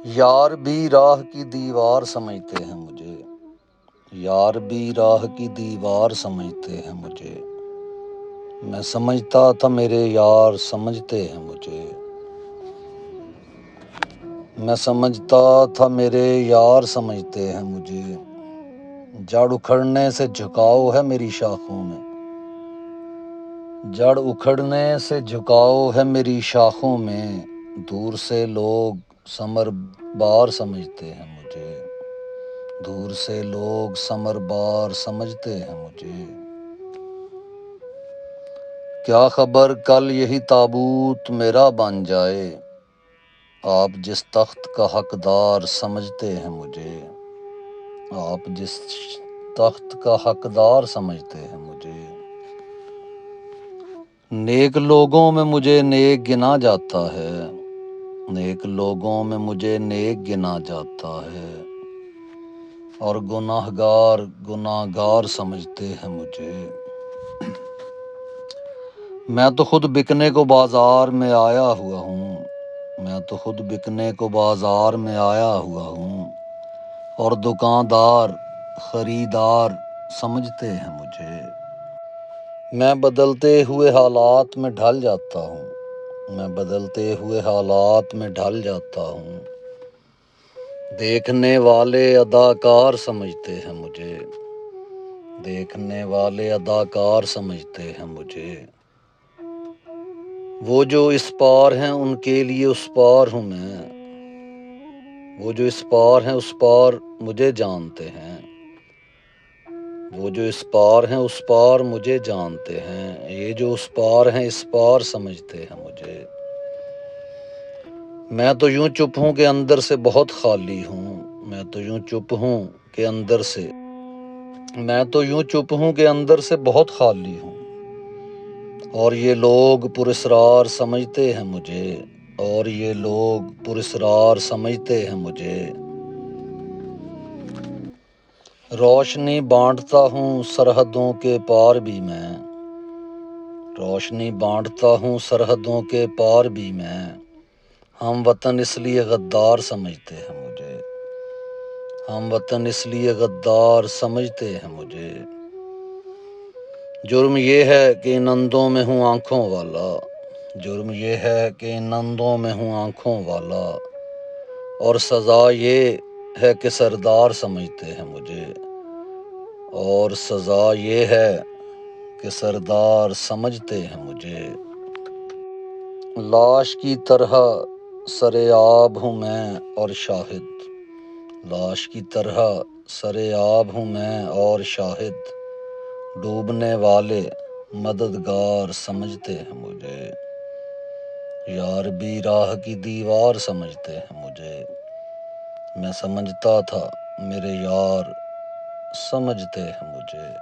یار بھی راہ کی دیوار سمجھتے ہیں مجھے، یار بھی راہ کی دیوار سمجھتے ہیں مجھے، میں سمجھتا تھا میرے یار سمجھتے ہیں مجھے، میں سمجھتا تھا میرے یار سمجھتے ہیں مجھے، جڑ اکھڑنے سے جھکاؤ ہے میری شاخوں میں، جڑ اکھڑنے سے جھکاؤ ہے میری شاخوں میں، دور سے لوگ ثمر بار سمجھتے ہیں مجھے، دور سے لوگ ثمر بار سمجھتے ہیں مجھے، کیا خبر کل یہی تابوت میرا بن جائے، آپ جس تخت کا حقدار سمجھتے ہیں مجھے، آپ جس تخت کا حقدار سمجھتے ہیں مجھے، نیک لوگوں میں مجھے نیک گنا جاتا ہے، نیک لوگوں میں مجھے نیک گنا جاتا ہے، اور گناہ گار سمجھتے ہیں مجھے، میں تو خود بکنے کو بازار میں آیا ہوا ہوں، میں تو خود بکنے کو بازار میں آیا ہوا ہوں، اور دکاندار خریدار سمجھتے ہیں مجھے، میں بدلتے ہوئے حالات میں ڈھل جاتا ہوں، میں بدلتے ہوئے حالات میں ڈھل جاتا ہوں، دیکھنے والے اداکار سمجھتے ہیں مجھے، دیکھنے والے اداکار سمجھتے ہیں مجھے، وہ جو اس پار ہیں ان کے لیے اس پار ہوں میں، وہ جو اس پار ہیں اس پار مجھے جانتے ہیں، وہ جو اس پار ہیں اس پار مجھے جانتے ہیں، یہ جو اس پار ہیں اس پار سمجھتے ہیں مجھے، میں تو یوں چپ ہوں کہ اندر سے بہت خالی ہوں، میں تو یوں چپ ہوں کہ اندر سے، میں تو یوں چپ ہوں کہ اندر سے بہت خالی ہوں، اور یہ لوگ پراسرار سمجھتے ہیں مجھے، اور یہ لوگ پراسرار سمجھتے ہیں مجھے، روشنی بانٹتا ہوں سرحدوں کے پار بھی میں، روشنی بانٹتا ہوں سرحدوں کے پار بھی میں، ہم وطن اس لیے غدار سمجھتے ہیں مجھے، ہم وطن اس لیے غدار سمجھتے ہیں مجھے، جرم یہ ہے کہ ان اندوں میں ہوں آنکھوں والا، جرم یہ ہے کہ ان اندوں میں ہوں آنکھوں والا، اور سزا یہ ہے کہ سردار سمجھتے ہیں مجھے، اور سزا یہ ہے کہ سردار سمجھتے ہیں مجھے، لاش کی طرح سر آب ہوں میں اور شاہد، لاش کی طرح سر آب ہوں میں اور شاہد، ڈوبنے والے مددگار سمجھتے ہیں مجھے، یار بھی راہ کی دیوار سمجھتے ہیں مجھے، میں سمجھتا تھا میرے یار سمجھتے ہیں مجھے۔